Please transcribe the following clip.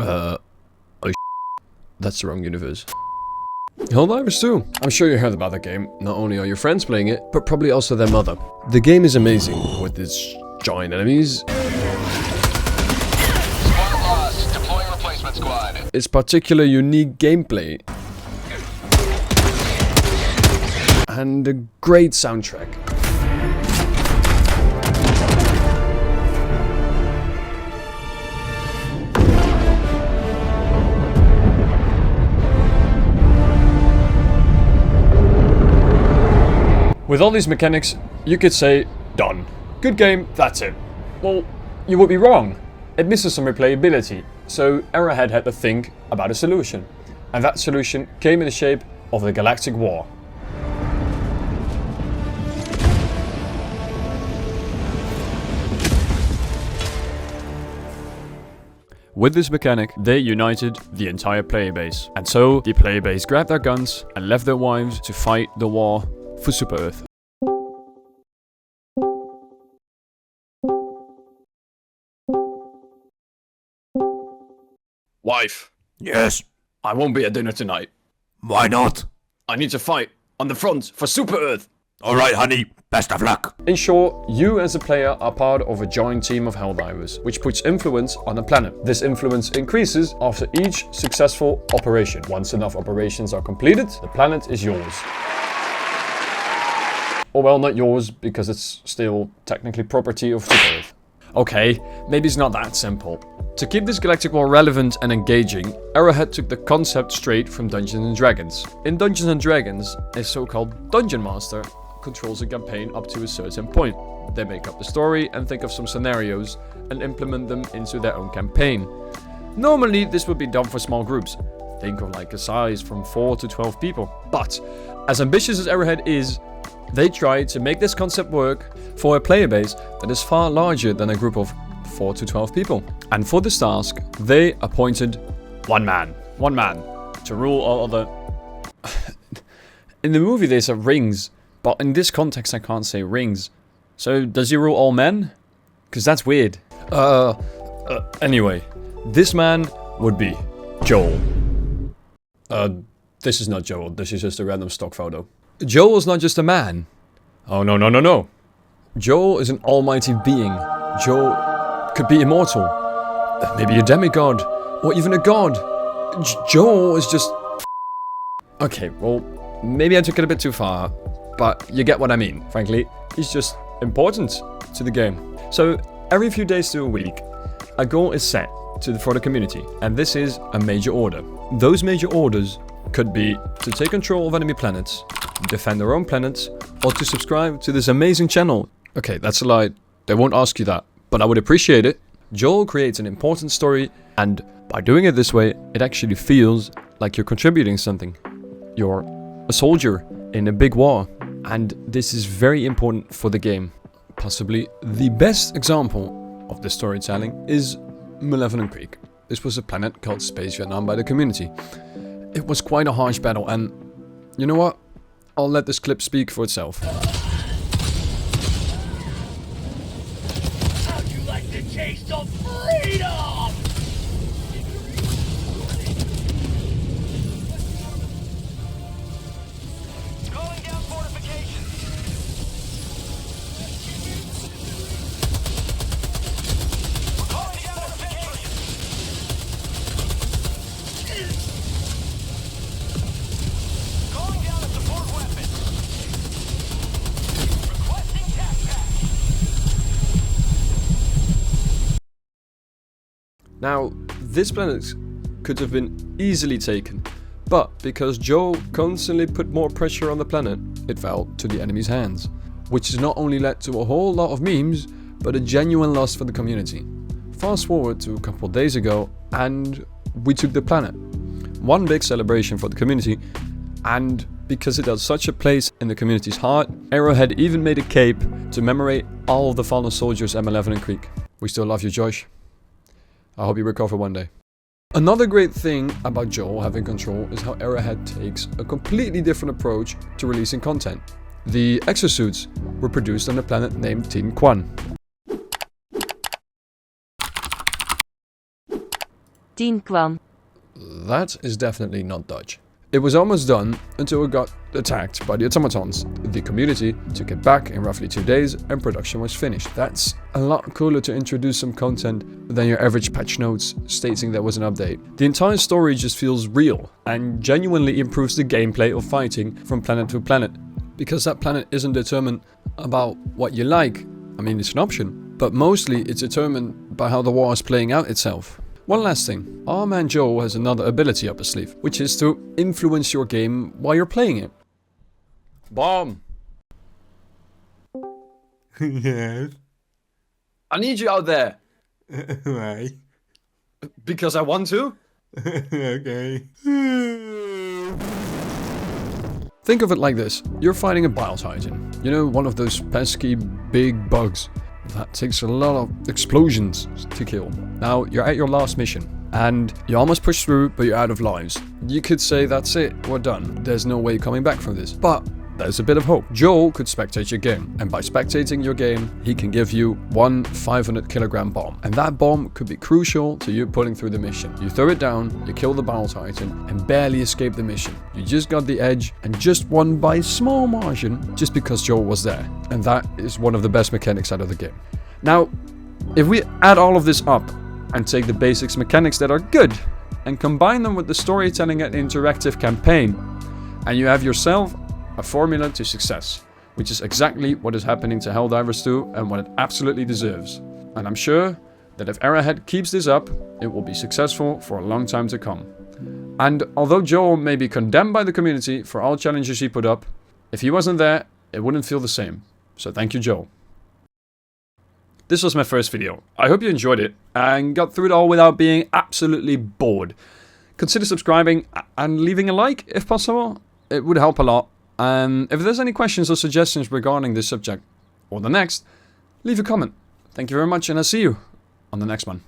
Oh that's the wrong universe. Helldivers 2. I'm sure you heard about that game. Not only are your friends playing it, but probably also their mother. The game is amazing, with its giant enemies. Squad lost. Deploying replacement squad. Its particular unique gameplay. And a great soundtrack. With all these mechanics, you could say, done. Good game, that's it. Well, you would be wrong. It misses some replayability, so Arrowhead had to think about a solution. And that solution came in the shape of the Galactic War. With this mechanic, they united the entire player base. And so, the player base grabbed their guns and left their wives to fight the war for Super Earth. Wife. Yes. I won't be at dinner tonight. Why not? I need to fight on the front for Super Earth. Alright, honey. Best of luck. In short, you as a player are part of a joint team of Helldivers, which puts influence on a planet. This influence increases after each successful operation. Once enough operations are completed, the planet is yours. Or well, not yours, because it's still technically property of Super Earth. Okay, maybe it's not that simple. To keep this Galactic War relevant and engaging, Arrowhead took the concept straight from Dungeons & Dragons. In Dungeons & Dragons, a so-called Dungeon Master controls a campaign up to a certain point. They make up the story and think of some scenarios and implement them into their own campaign. Normally, this would be done for small groups. Think of like a size from 4 to 12 people. But, as ambitious as Arrowhead is, they tried to make this concept work for a player base that is far larger than a group of 4 to 12 people. And for this task, they appointed one man to rule all other... In the movie they said rings, but in this context I can't say rings. So does he rule all men? Because that's weird. Anyway, this man would be Joel. This is not Joel, this is just a random stock photo. Joel is not just a man. Oh no. Joel is an almighty being. Joel could be immortal. Maybe a demigod. Or even a god. Joel is just... Okay, well, maybe I took it a bit too far. But you get what I mean. Frankly, he's just important to the game. So, every few days to a week, a goal is set for the community. And this is a major order. Those major orders could be to take control of enemy planets, defend their own planets, or to subscribe to this amazing channel. Okay, that's a lie. They won't ask you that, but I would appreciate it. Joel creates an important story, and by doing it this way, it actually feels like you're contributing something. You're a soldier in a big war, and this is very important for the game. Possibly the best example of this storytelling is Malevolent Creek. This was a planet called Space Vietnam by the community. It was quite a harsh battle, and you know what? I'll let this clip speak for itself. How'd you like the taste of freedom? Calling down fortifications. We're calling down fortifications. Calling down a support weapon. Requesting tac pack. Now, this planet could have been easily taken, but because Joe constantly put more pressure on the planet, it fell to the enemy's hands, which has not only led to a whole lot of memes, but a genuine loss for the community. Fast forward to a couple of days ago, and we took the planet. One big celebration for the community, and because it has such a place in the community's heart, Arrowhead even made a cape to commemorate all of the fallen soldiers at Malevolent Creek. We still love you, Josh. I hope you recover one day. Another great thing about Joel having control is how Arrowhead takes a completely different approach to releasing content. The exosuits were produced on a planet named Tin Quan. 10 kwam. That is definitely not Dutch. It was almost done until it got attacked by the automatons. The community took it back in roughly 2 days and production was finished. That's a lot cooler to introduce some content than your average patch notes stating there was an update. The entire story just feels real and genuinely improves the gameplay of fighting from planet to planet. Because that planet isn't determined about what you like, I mean it's an option, but mostly it's determined by how the war is playing out itself. One last thing, our man Joe has another ability up his sleeve, which is to influence your game while you're playing it. Bomb! Yes. I need you out there! Why? Because I want to? Okay. Think of it like this, you're fighting a bile titan. You know, one of those pesky big bugs that takes a lot of explosions to kill. Now, you're at your last mission, and you almost pushed through, but you're out of lives. You could say that's it, we're done. There's no way coming back from this. But there's a bit of hope. Joel could spectate your game, and by spectating your game, he can give you one 500-kilogram bomb. And that bomb could be crucial to you pulling through the mission. You throw it down, you kill the bile titan, and barely escape the mission. You just got the edge, and just won by a small margin, just because Joel was there. And that is one of the best mechanics out of the game. Now, if we add all of this up, and take the basics mechanics that are good, and combine them with the storytelling and interactive campaign, and you have yourself a formula to success, which is exactly what is happening to Helldivers 2 and what it absolutely deserves. And I'm sure that if Arrowhead keeps this up, it will be successful for a long time to come. And although Joel may be condemned by the community for all challenges he put up, if he wasn't there, it wouldn't feel the same. So thank you, Joel. This was my first video. I hope you enjoyed it and got through it all without being absolutely bored. Consider subscribing and leaving a like if possible. It would help a lot. And if there's any questions or suggestions regarding this subject or the next, leave a comment. Thank you very much and I'll see you on the next one.